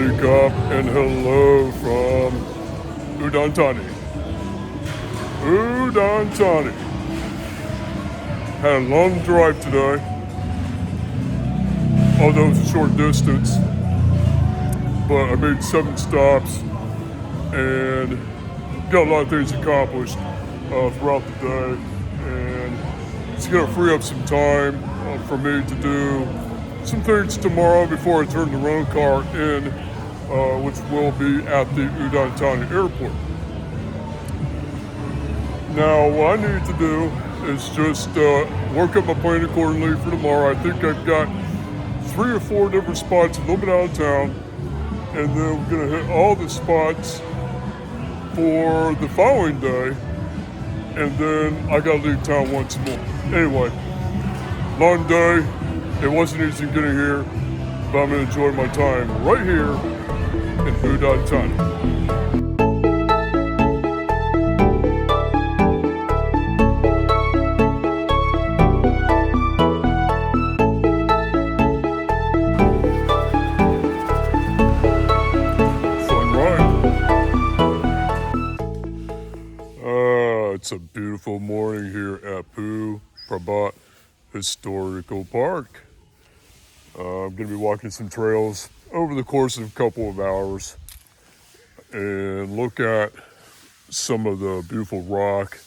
Big up and hello from Udon Thani. Udon Thani. Had a long drive today, although it's a short distance. But I made 7 stops and got a lot of things accomplished throughout the day. And it's going to free up some time for me to do some things tomorrow before I turn the rental car in, which will be at the Udon Thani airport. Now, what I need to do is just work up my plan accordingly for tomorrow. I think I've got 3 or 4 different spots a little bit out of town, and then we're going to hit all the spots for the following day, and then I got to leave town once more. Anyway, long day. It wasn't easy getting here, but I'm going to enjoy my time right here in Udon Thani. Fun ride. It's a beautiful morning here at Phra Ban Historical Park. I'm going to be walking some trails over the course of a couple of hours and look at some of the beautiful rock,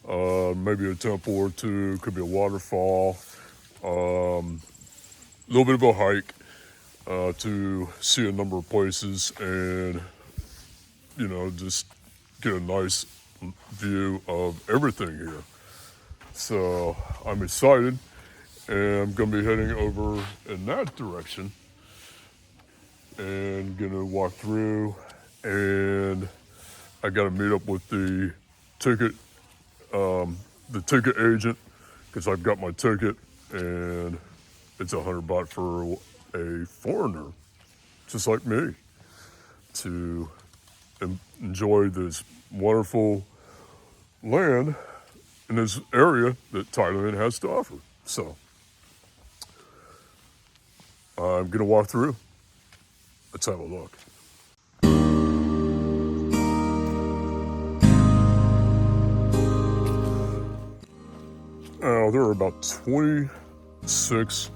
maybe a temple or two, could be a waterfall, a little bit of a hike to see a number of places and, just get a nice view of everything here. So I'm excited, and I'm going to be heading over in that direction and going to walk through, and I got to meet up with the ticket agent because I've got my ticket, and it's 100 baht for a foreigner just like me to enjoy this wonderful land in this area that Thailand has to offer. So I'm going to walk through. Let's have a look. Now, there are about 26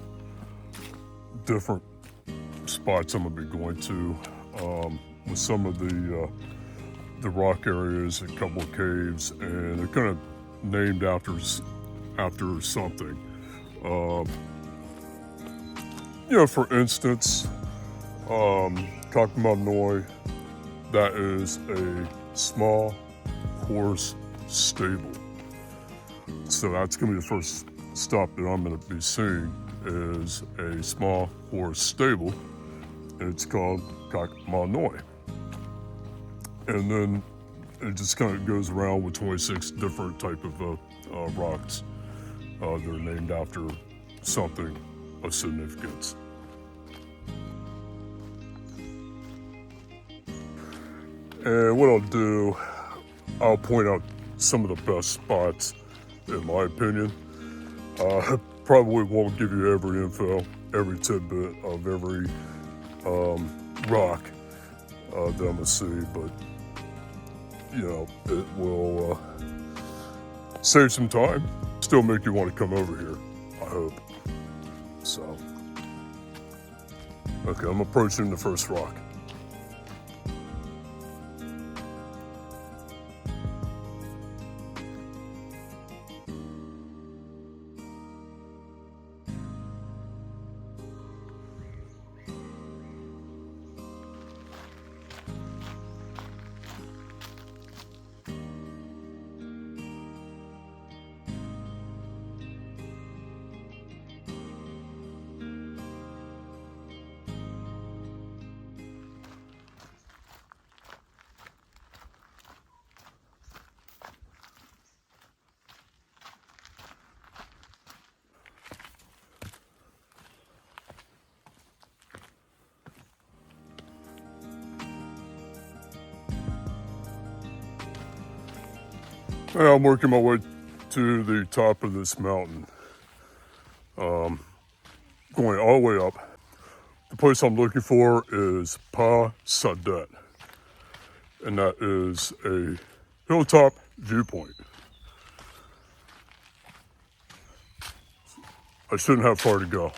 different spots I'm going to be going to, with some of the rock areas, a couple of caves, and they're kind of named after something. For instance, Pa Ban Mai, that is a small horse stable. So that's going to be the first stop that I'm going to be seeing, is a small horse stable, and it's called Pa Ban Mai. And then it just kind of goes around with 26 different type of rocks that are named after something of significance. And what I'll do, I'll point out some of the best spots, in my opinion. Probably won't give you every info, every tidbit of every rock that I'm going to see, but it will save some time, still make you want to come over here, I hope. So, okay, I'm approaching the first rock. Well, I'm working my way to the top of this mountain, going all the way up. the place I'm looking for is Pa Sadet, and that is a hilltop viewpoint. I shouldn't have far to go.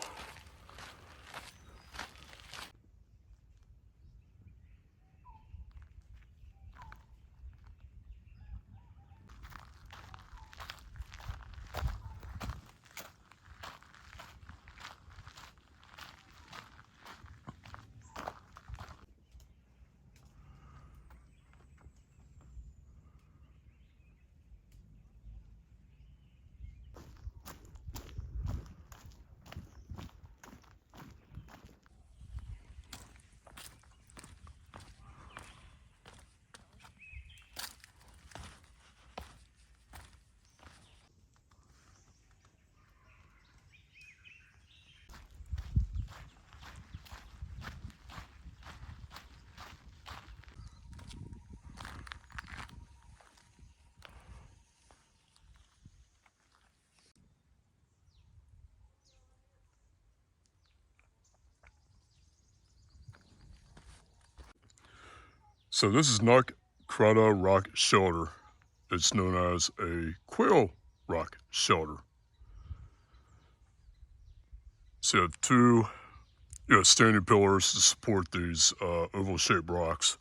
So this is not Krata Rock Shelter. It's known as a quail rock shelter. So you have two standing pillars to support these oval-shaped rocks.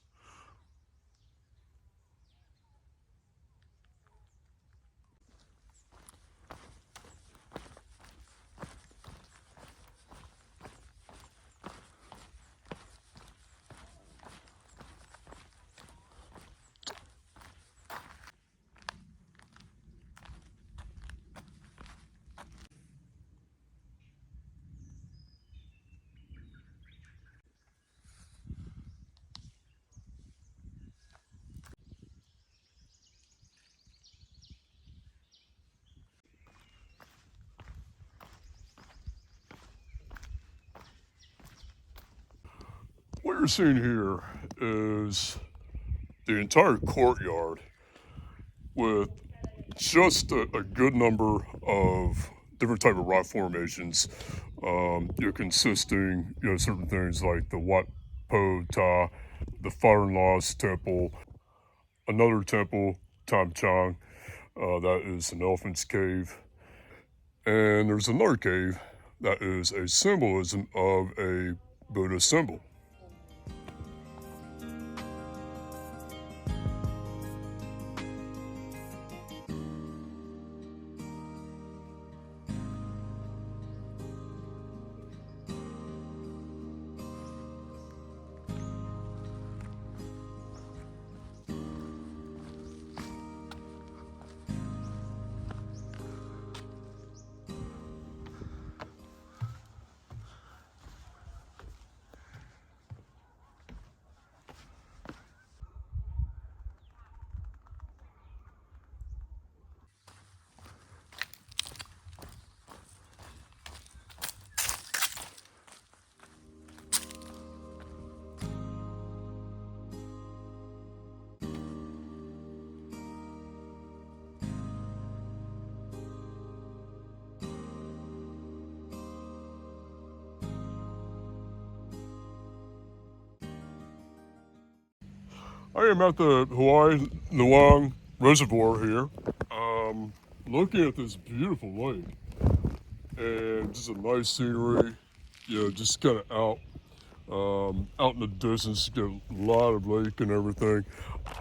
What you're seeing here is the entire courtyard with just a good number of different type of rock formations, consisting certain things like the Wat Phothisomphon, the father-in-law's temple, another temple, Tukcom, that is an elephant's cave, and there's another cave that is a symbolism of a Buddhist symbol. I am at the Huai Luang Reservoir here, looking at this beautiful lake, and just a nice scenery, just kind of out in the distance, get a lot of lake and everything.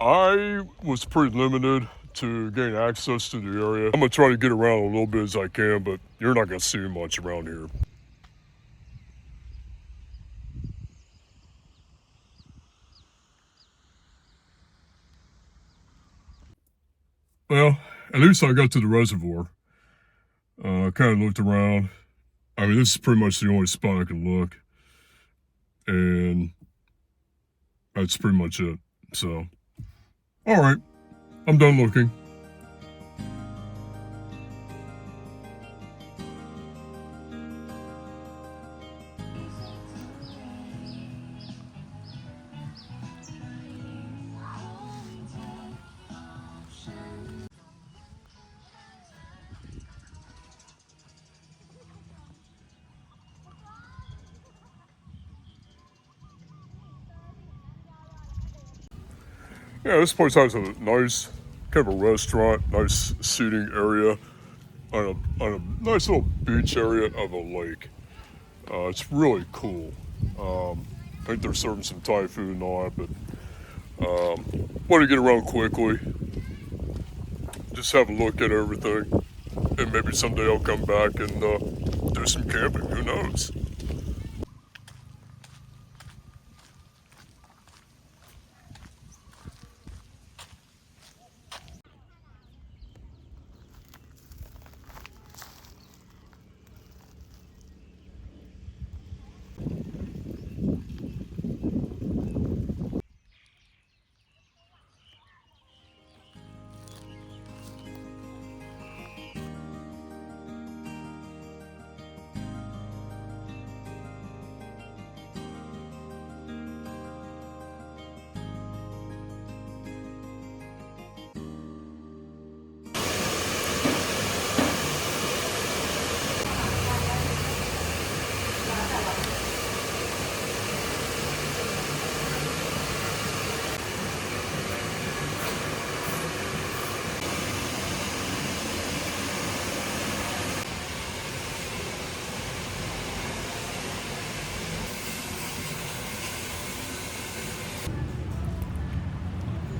I was pretty limited to gain access to the area. I'm gonna try to get around a little bit as I can, but you're not gonna see much around here. Well, at least I got to the reservoir. Kind of looked around. I mean, this is pretty much the only spot I can look, and that's pretty much it. So, all right, I'm done looking. Yeah, this place has a nice kind of a restaurant, nice seating area on a nice little beach area of a lake. It's really cool. I think they're serving some Thai food and all that, but want to get around quickly. Just have a look at everything, and maybe someday I'll come back and do some camping. Who knows?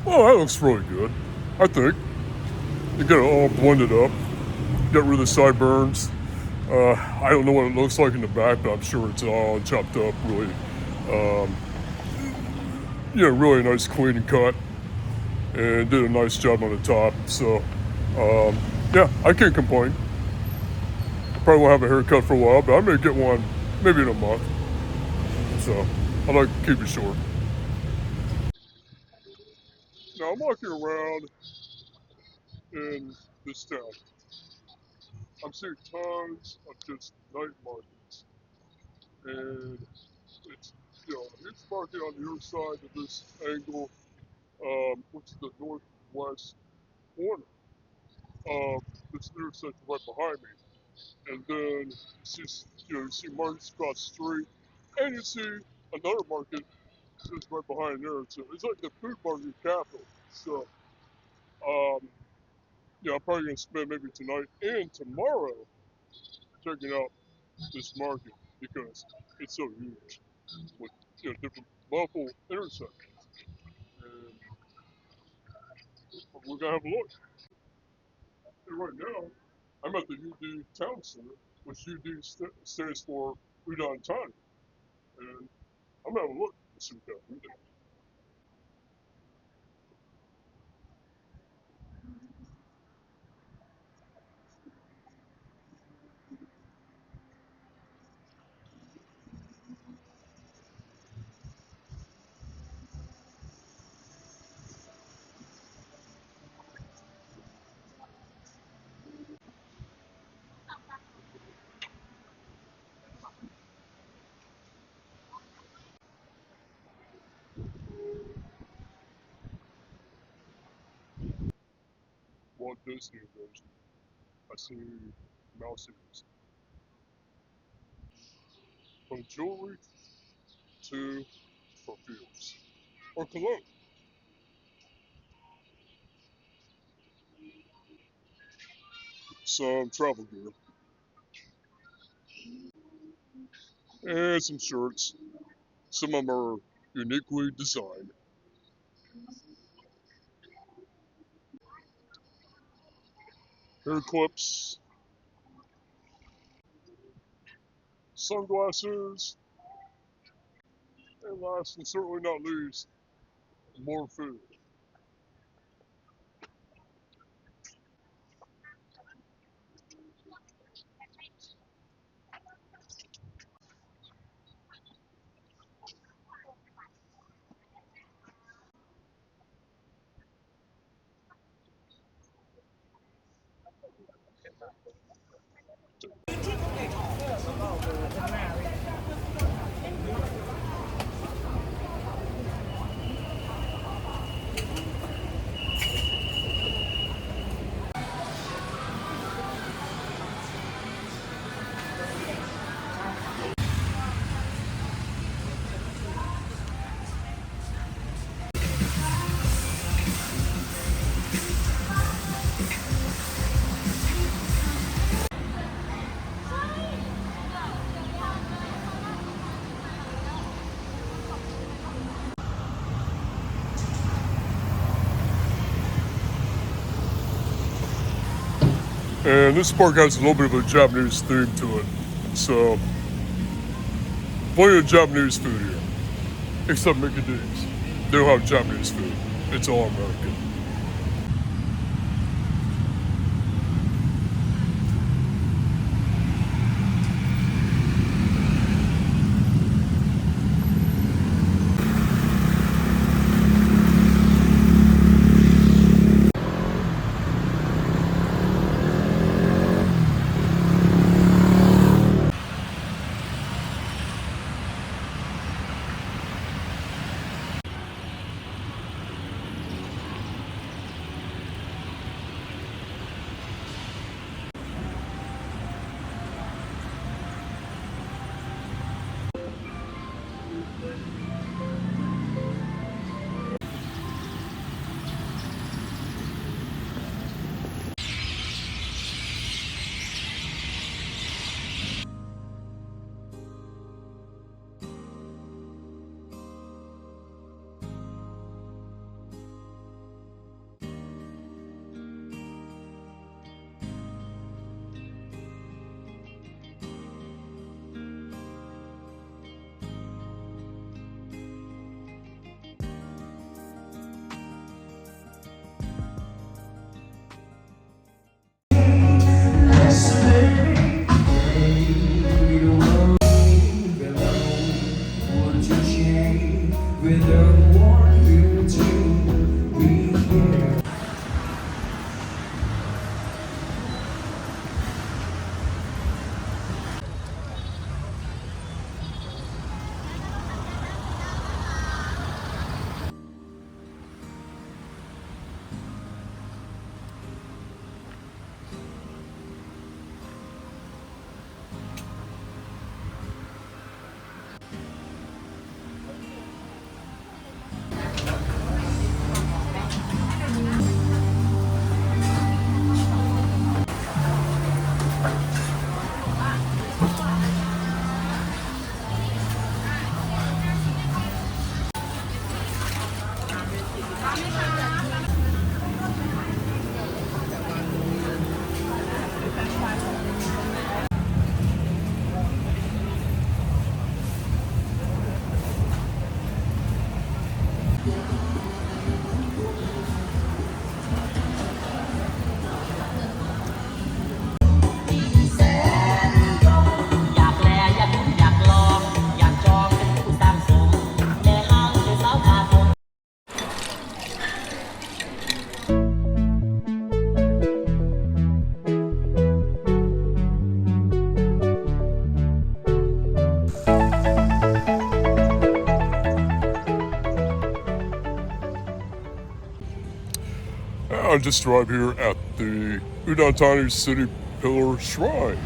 Oh, that looks really good. I think you got it all blended up. Got rid of the sideburns. I don't know what it looks like in the back, but I'm sure it's all chopped up really. Really nice clean and cut, and did a nice job on the top. So, yeah, I can't complain. Probably won't have a haircut for a while, but I may get one maybe in a month. So, I like to keep it short. Now I'm walking around in this town. I'm seeing tons of just night markets, and it's huge market on the other side of this angle, which is the northwest corner of this intersection right behind me. And then you see markets across the street, and you see another market just right behind there. So it's like the food market capital. So, um, I'm probably gonna spend maybe tonight and tomorrow checking out this market because it's so huge with different multiple intersections. And we're gonna have a look. And right now, I'm at the UD Town Center, which UD stands for Udon Thani, and I'm gonna have a look and see what that is. Walt Disney version. I see mouse ears. From jewelry to perfumes or cologne. Some travel gear and some shirts. Some of them are uniquely designed. Hair clips, sunglasses, and last and certainly not least, more food. And this park has a little bit of a Japanese theme to it. So, plenty of Japanese food here. Except Mickey D's. They don't have Japanese food. It's all American. I just arrived here at the Udon Thani City Pillar Shrine.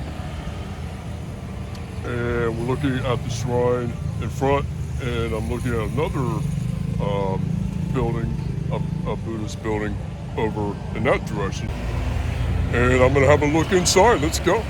And we're looking at the shrine in front, and I'm looking at another building, a Buddhist building over in that direction. And I'm gonna have a look inside. Let's go.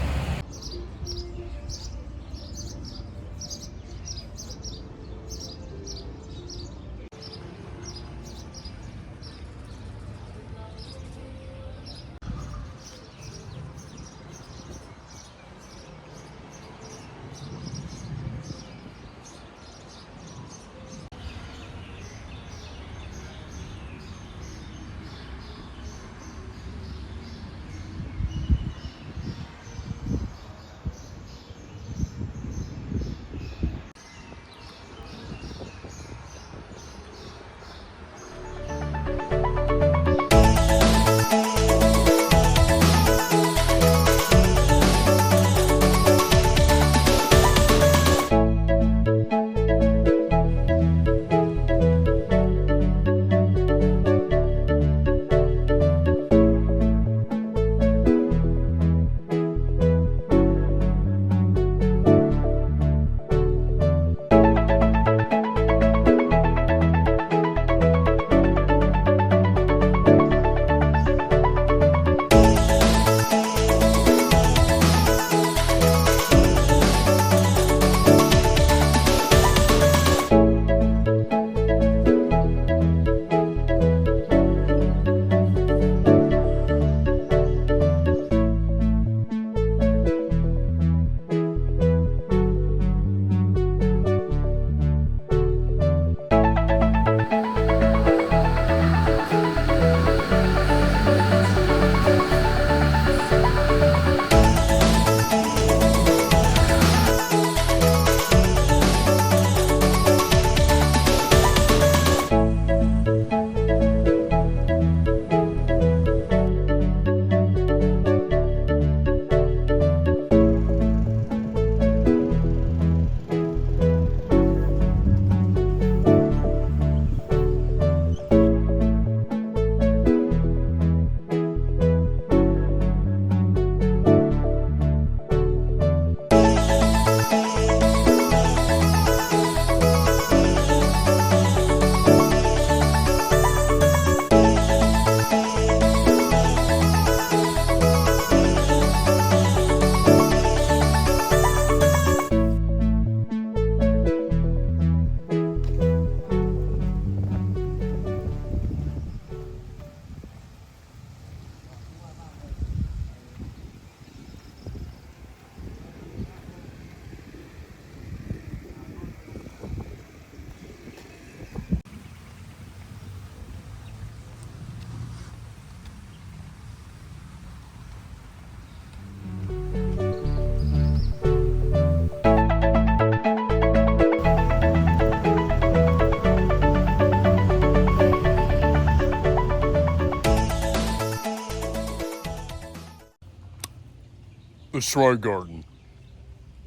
the Shrine Garden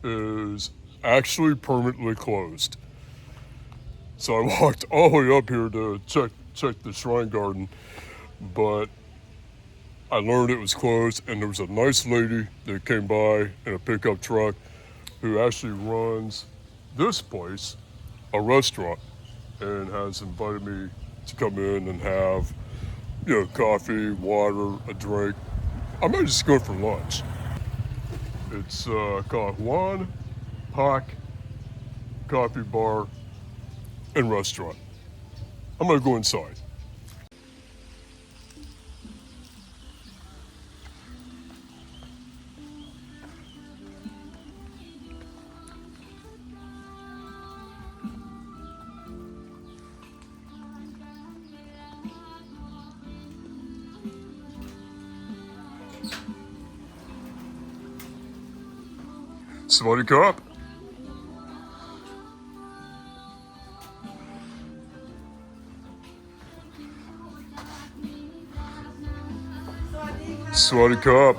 is actually permanently closed. So I walked all the way up here to check the Shrine Garden, but I learned it was closed, and there was a nice lady that came by in a pickup truck who actually runs this place, a restaurant, and has invited me to come in and have, coffee, water, a drink. I might just go for lunch. It's called Huan-Phak Coffee Bar and Restaurant. I'm gonna go inside. Somebody cop. Somebody cop.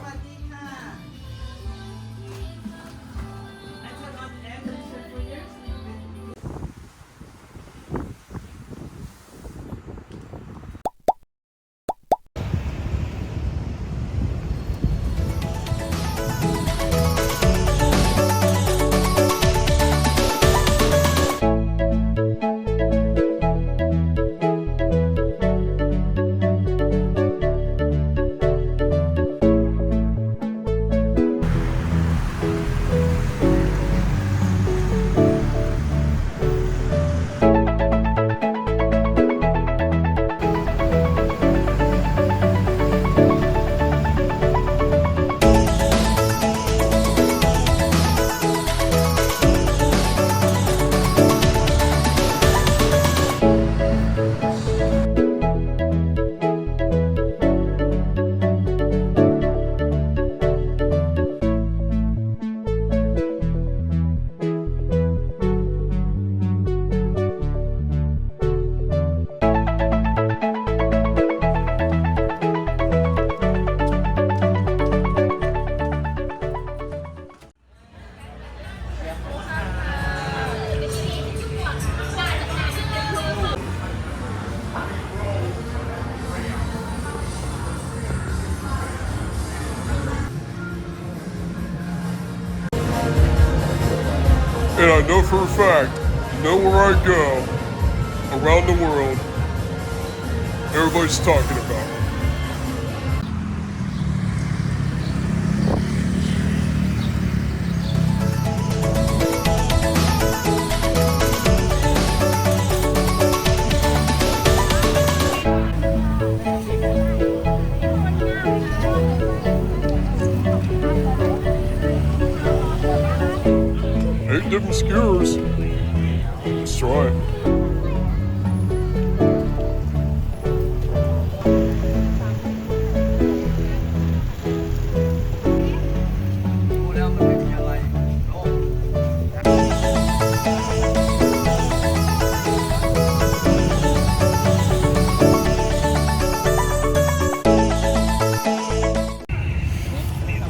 And I know for a fact, nowhere I go around the world, everybody's talking about it. Different skewers. Let's try it.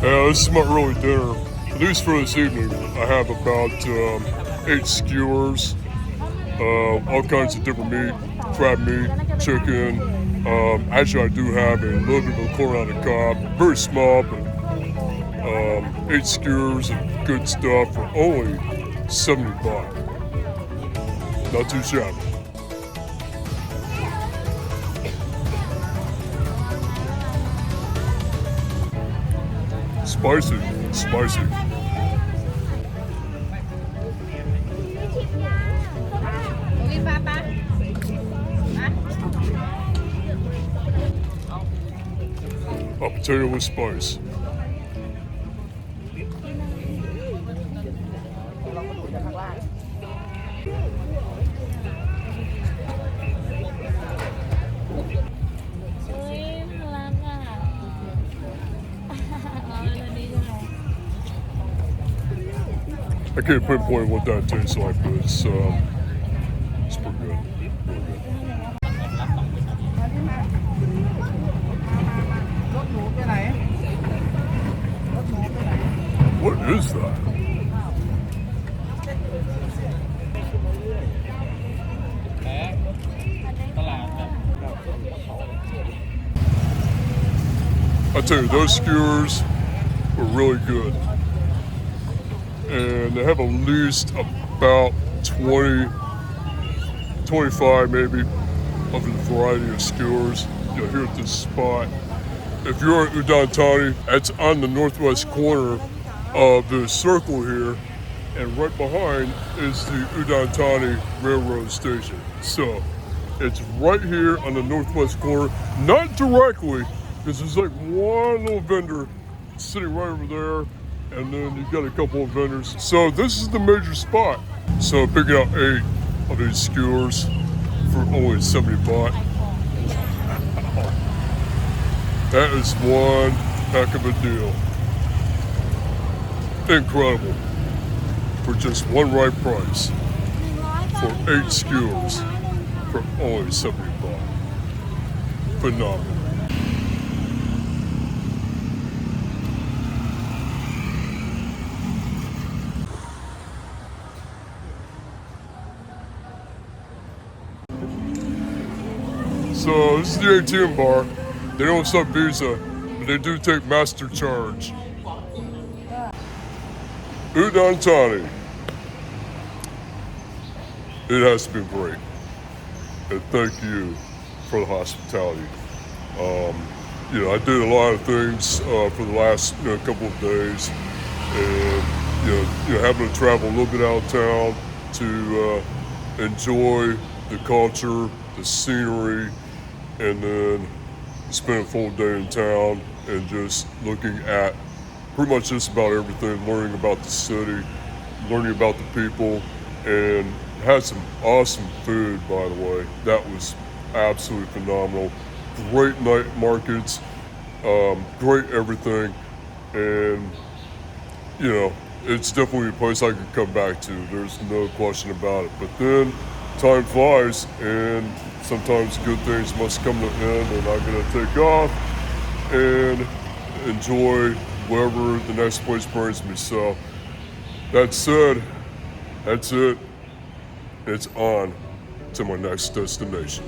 This is my early dinner. At least for this evening, I have about 8 skewers, all kinds of different meat, crab meat, chicken. Actually, I do have a little bit of corn on the cob, very small, but 8 skewers of good stuff for only 70 baht. Not too shabby. Spicy. A potato with spice. I can't pinpoint what that tastes like, but it's pretty good. Really good. What is that? I tell you, those skewers were really good. And they have at least about 20, 25 maybe of a variety of skewers. You'll hear at this spot. If you're at Udon Thani, that's on the northwest corner of the circle here, and right behind is the Udon Thani railroad station. So it's right here on the northwest corner, not directly, because there's like one little vendor sitting right over there, and then you've got a couple of vendors. So this is the major spot. So picking out 8 of these skewers for only 70 baht. That is one heck of a deal. Incredible. For just one right price. For 8 skewers. For only 70 baht. Phenomenal. So this is the ATM bar. They don't accept Visa, but they do take Master Charge. Udon Thani. It has been great. And thank you for the hospitality. I did a lot of things for the last couple of days. And having to travel a little bit out of town to enjoy the culture, the scenery, and then spend a full day in town and just looking at pretty much just about everything, learning about the city, learning about the people, and had some awesome food, by the way. That was absolutely phenomenal. Great night markets, great everything, and it's definitely a place I could come back to. There's no question about it. But then time flies, and sometimes good things must come to an end, and I'm going to take off and enjoy wherever the next place brings me. So that said, that's it. It's on to my next destination.